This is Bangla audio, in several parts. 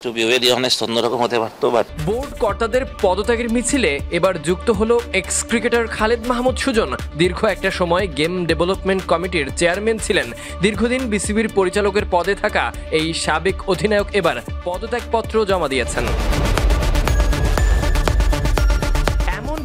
টু বি ভেরি অনেস্ট অন্যরকম হতে পারতো, বাট বোর্ড কর্তাদের পদত্যাগের মিছিলে এবার যুক্ত হলো এক্স ক্রিকেটার খালেদ মাহমুদ সুজন। দীর্ঘ একটা সময় গেম ডেভেলপমেন্ট কমিটির চেয়ারম্যান ছিলেন। দীর্ঘদিন বিসিবির পরিচালকের পদে থাকা এই সাবেক অধিনায়ক এবার পদত্যাগপত্র জমা দিয়েছেন।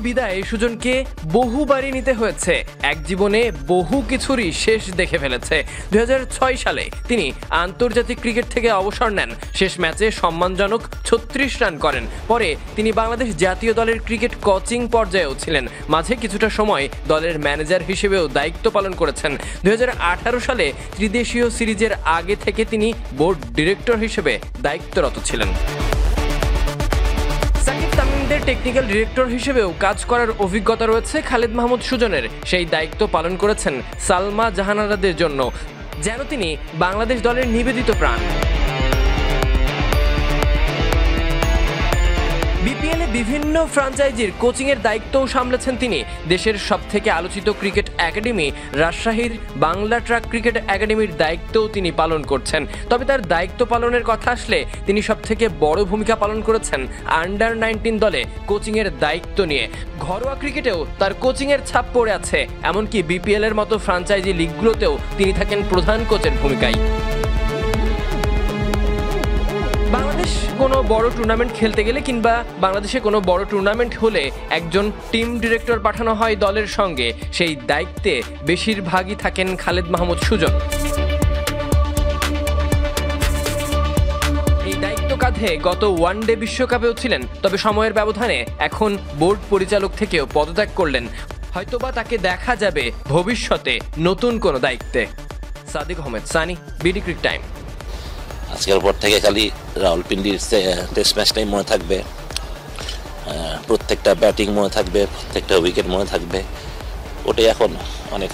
বিদায় সুজনকে বহুবারই নিতে হয়েছে। এক জীবনে বহু কিছুরই শেষ দেখে ফেলেছে। 2006 সালে তিনি আন্তর্জাতিক ক্রিকেট থেকে অবসর নেন। শেষ ম্যাচে সম্মানজনক 36 রান করেন। পরে তিনি বাংলাদেশ জাতীয় দলের ক্রিকেট কোচিং পর্যায়েও ছিলেন। মাঝে কিছুটা সময় দলের ম্যানেজার হিসেবেও দায়িত্ব পালন করেছেন। 2018 সালে ত্রিদেশীয় সিরিজের আগে থেকে তিনি বোর্ড ডিরেক্টর হিসেবে দায়িত্বরত ছিলেন। টেকনিক্যাল ডিরেক্টর হিসেবেও কাজ করার অভিজ্ঞতা রয়েছে খালেদ মাহমুদ সুজনের। সেই দায়িত্ব পালন করেছেন সালমা জাহানারাদের জন্য, যেন তিনি বাংলাদেশ দলের নিবেদিত প্রাণ। বিপিএলে বিভিন্ন ফ্র্যাঞ্চাইজির কোচিংয়ের দায়িত্বও সামলেছেন তিনি। দেশের সবথেকে আলোচিত ক্রিকেট একাডেমি রাজশাহীর বাংলা ট্র্যাক ক্রিকেট একাডেমির দায়িত্বও তিনি পালন করছেন। তবে তার দায়িত্ব পালনের কথা আসলে তিনি সবথেকে বড় ভূমিকা পালন করেছেন আন্ডার 19 দলে কোচিংয়ের দায়িত্ব নিয়ে। ঘরোয়া ক্রিকেটেও তার কোচিংয়ের ছাপ পড়ে আছে। এমনকি বিপিএল এর মতো ফ্র্যাঞ্চাইজি লিগগুলোতেও তিনি থাকেন প্রধান কোচের ভূমিকায়। বাংলাদেশ কোনো বড় টুর্নামেন্ট খেলতে গেলে কিংবা বাংলাদেশে কোনো বড় টুর্নামেন্ট হলে একজন টিম ডিরেক্টর পাঠানো হয় দলের সঙ্গে। সেই দায়িত্বে বেশিরভাগই থাকেন খালেদ মাহমুদ সুজন। এই দায়িত্ব কাঁধে গত ওয়ানডে বিশ্বকাপেও ছিলেন। তবে সময়ের ব্যবধানে এখন বোর্ড পরিচালক থেকেও পদত্যাগ করলেন। হয়তোবা তাকে দেখা যাবে ভবিষ্যতে নতুন কোনো দায়িত্বে। Sadiq Ahmed, Sani, BD cric time. আজকের পর থেকে খালি রাওয়ালপিন্ডির টেস্ট ম্যাচটাই মনে থাকবে, প্রত্যেকটা ব্যাটিং মনে থাকবে, প্রত্যেকটা উইকেট মনে থাকবে। ওটাই এখন অনেক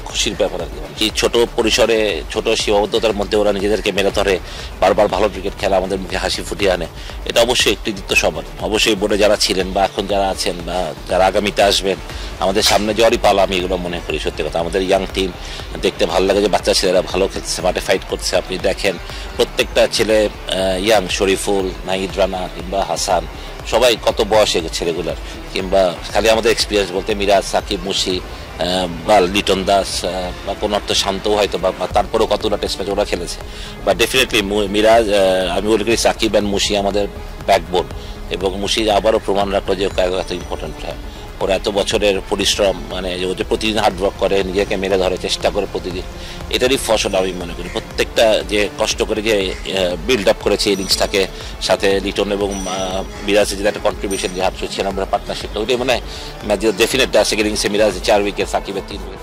খুশির ব্যাপার আর কি। ছোট পরিসরে ছোট সীমাবদ্ধতার মধ্যে ওরা নিজেদেরকে মেরে ধরে বারবার ভালো ক্রিকেট খেলা আমাদের মুখে হাসি ফুটিয়ে আনে। এটা অবশ্যই কৃতিত্ব সবার। অবশ্যই বোর্ডে যারা ছিলেন বা এখন যারা আছেন বা যারা আগামীতে আসবেন, আমাদের সামনে যাওয়ারই পালা আমি এগুলো মনে করি। সত্যি কথা, আমাদের ইয়াং টিম দেখতে ভালো লাগে যে বাচ্চা ছেলেরা ভালো খেলছে, মাঠে ফাইট করছে। আপনি দেখেন প্রত্যেকটা ছেলে ইয়াং, শরীফুল, নাহিদ রানা কিংবা হাসান, সবাই কত বয়সে ছেলেগুলার। কিংবা খালি আমাদের এক্সপিরিয়েন্স বলতে মিরাজ, সাকিব, মুশি বা লিটন দাস বা কোনো অর্থ শান্তও হয়তো বা তারপরেও কতটা টেস্ট ম্যাচ ওরা খেলেছে। বা ডেফিনেটলি মিরাজ, আমি বলি করি সাকিব অ্যান্ড মুশি আমাদের ব্যাকবোন। এবং মুশি আবারও প্রমাণ রাখলো যে এত ইম্পর্টেন্ট প্লেয়ার। ওরা এত বছরের পরিশ্রম, মানে ও যে প্রতিদিন হার্ডওয়ার্ক করে, নিজেকে মেরে ধরে, চেষ্টা করে প্রতিদিন, এটারই ফসল আমি মনে করি। প্রত্যেকটা যে কষ্ট করে যে বিল্ড আপ করেছে ইনিংসটাকে, সাথে লিটন এবং মিরাজের যে একটা কন্ট্রিবিউশন, যে 96 পার্টনারশিপটা, ওইটাই মানে ম্যাচ ডেফিনেট। সেকেন্ড ইনিংসে মিরাজ 4 উইকেট, সাকিবের 3 উইকেট।